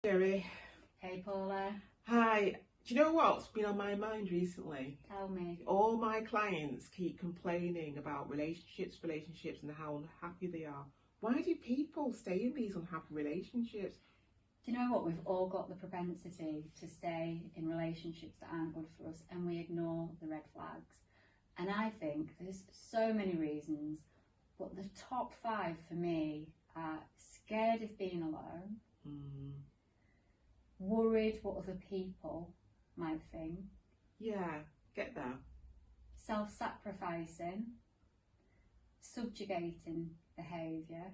Jerry. Hey Paula, Hi. Do you know what's been on my mind recently? tell me. All my clients keep complaining about relationships and how unhappy they are. Why do people stay in these unhappy relationships? Do you know what? We've all got the propensity to stay in relationships that aren't good for us and we ignore the red flags. And I think there's so many reasons, but the top 5 for me are scared of being alone, worried what other people might think, Yeah, get that. self-sacrificing, subjugating behaviour,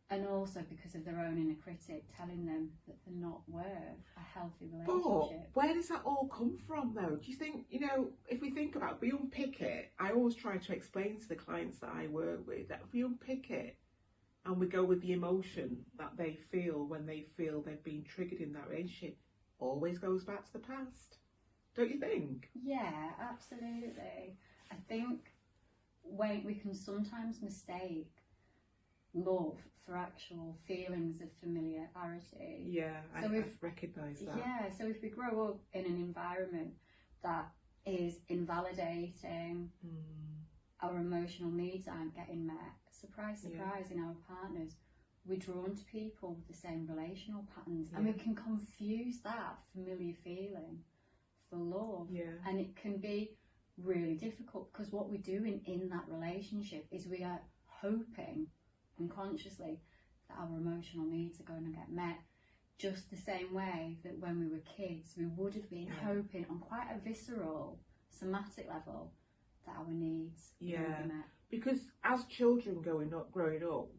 and also because of their own inner critic telling them that they're not worth a healthy But relationship. where does that all come from though? Do you think, if we think about it, if we unpick it, I always try to explain to the clients that I work with that if we unpick it and we go with the emotion that they feel when they feel they've been triggered in that relationship, always goes back to the past. Don't you think? Yeah, absolutely. I think we can sometimes mistake love for actual feelings of familiarity. Yeah, So I if- recognise that. Yeah, so if we grow up in an environment that is invalidating, our emotional needs aren't getting met, surprise, in our partners, we're drawn to people with the same relational patterns, and we can confuse that familiar feeling for love. Yeah. And it can be really difficult because what we're doing in that relationship is we are hoping unconsciously that our emotional needs are going to get met, just the same way that when we were kids we would have been hoping on quite a visceral somatic level that our needs would be met. Because as children growing up,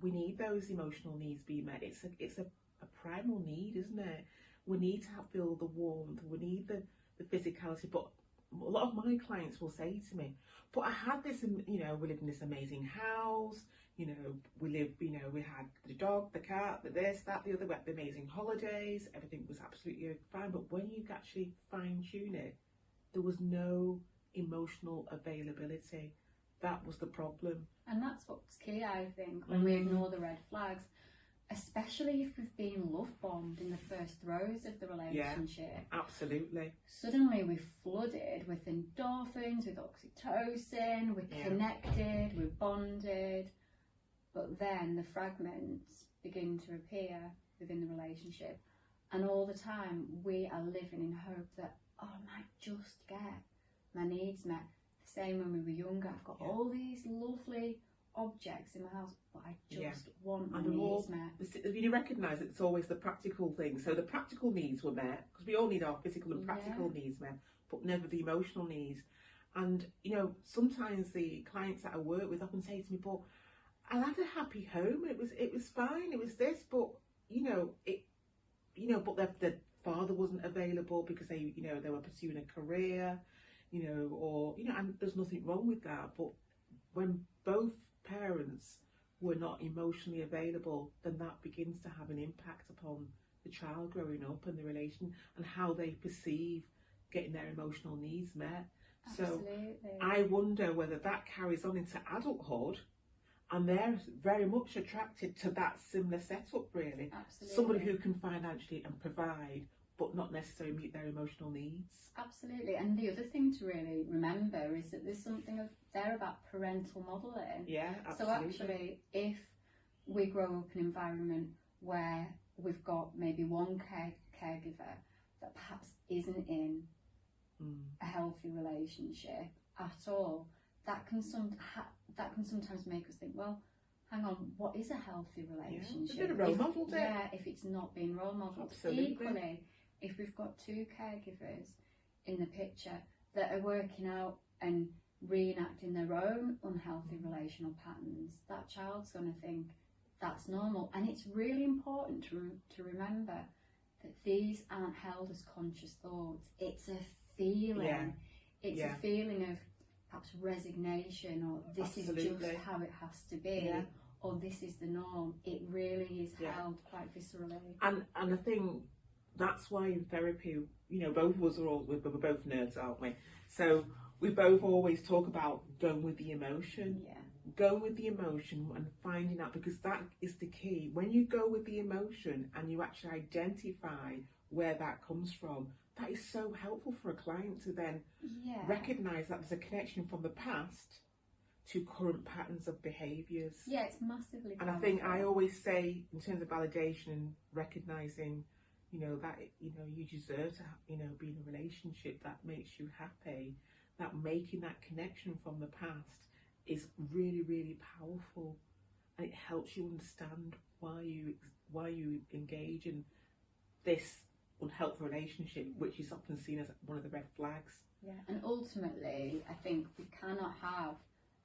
we need those emotional needs being met. It's a primal need, isn't it? We need to feel the warmth, we need the physicality. But a lot of my clients will say to me, but I had this, we lived in this amazing house, we had the dog, the cat, the this, that, the other, we had the amazing holidays, everything was absolutely fine. But when you actually fine tune it, there was no emotional availability. That was the problem. And that's what's key, I think, when we ignore the red flags, especially if we've been love bombed in the first throes of the relationship. Yeah, absolutely. Suddenly we're flooded with endorphins, with oxytocin, we're connected, we're bonded, but then the fragments begin to appear within the relationship, and all the time we are living in hope that, I might just get my needs met. The same when we were younger, I've got all these lovely objects in my house, but I just want my needs met. You recognise it's always the practical thing. So the practical needs were met, because we all need our physical and practical needs met, but never the emotional needs. And sometimes the clients that I work with often say to me, but I had a happy home, it was fine, it was this, but but the father wasn't available because they were pursuing a career, and there's nothing wrong with that. But when both parents were not emotionally available, then that begins to have an impact upon the child growing up and the relation and how they perceive getting their emotional needs met. Absolutely. So I wonder whether that carries on into adulthood, and they're very much attracted to that similar setup, really. Absolutely. Somebody who can financially and provide, but not necessarily meet their emotional needs. Absolutely. And the other thing to really remember is that there's something there about parental modelling. Yeah, absolutely. So actually, if we grow up in an environment where we've got maybe one caregiver that perhaps isn't in a healthy relationship at all, that can sometimes make us think, well, hang on, what is a healthy relationship? Yeah, a bit of role model there. Yeah, if it's not being role modelled. Absolutely. Equally, if we've got 2 caregivers in the picture that are working out and reenacting their own unhealthy relational patterns, that child's going to think that's normal. And it's really important to remember that these aren't held as conscious thoughts. It's a feeling. It's a feeling of perhaps resignation, or this is just how it has to be, or this is the norm. It really is held quite viscerally. And I think that's why in therapy, both of us we're both nerds, aren't we? So we both always talk about going with the emotion. Yeah. going with the emotion and finding out, because that is the key. When you go with the emotion and you actually identify where that comes from, that is so helpful for a client to then recognize that there's a connection from the past to current patterns of behaviors. Yeah, it's massively and I think I always say, in terms of validation, recognizing, you know, that, you know, you deserve to, you know, be in a relationship that makes you happy, that making that connection from the past is really, really powerful, and it helps you understand why you engage in this unhelpful relationship, which is often seen as one of the red flags. Yeah, and ultimately, I think we cannot have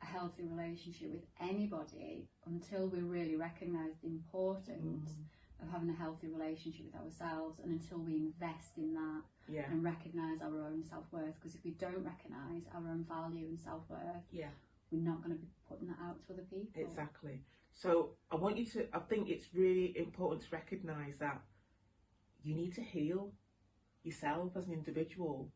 a healthy relationship with anybody until we really recognise the importance of having a healthy relationship with ourselves, and until we invest in that and recognise our own self-worth. Because if we don't recognise our own value and self-worth, we're not going to be putting that out to other people. Exactly. So I think it's really important to recognise that you need to heal yourself as an individual,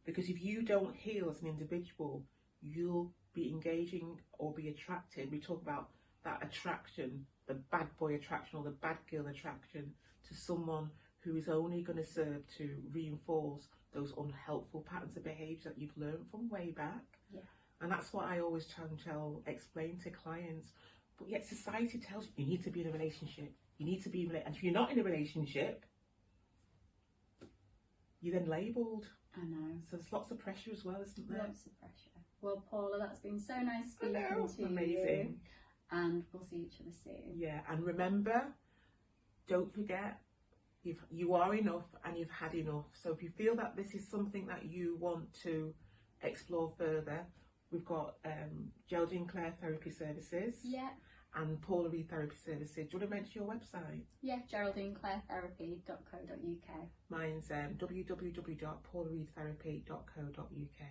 because if you don't heal as an individual, you'll be engaging or be attracted. We talk about that attraction, the bad boy attraction or the bad girl attraction, to someone who is only going to serve to reinforce those unhelpful patterns of behaviour that you've learned from way back. Yeah. And that's what I always try and explain to clients. But yet society tells you need to be in a relationship. You need to be in a, and if you're not in a relationship, you're then labelled. I know. So there's lots of pressure as well, isn't there? Lots of pressure. Well, Paula, that's been so nice speaking to Amazing. you. And we'll see each other soon. Yeah, and remember, don't forget, you are enough and you've had enough. So if you feel that this is something that you want to explore further, we've got Geraldine Clare Therapy Services. Yeah. And Paula Reed Therapy Services. Do you want to mention your website? Yeah, GeraldineClareTherapy.co.uk. Mine's www.paulareedtherapy.co.uk.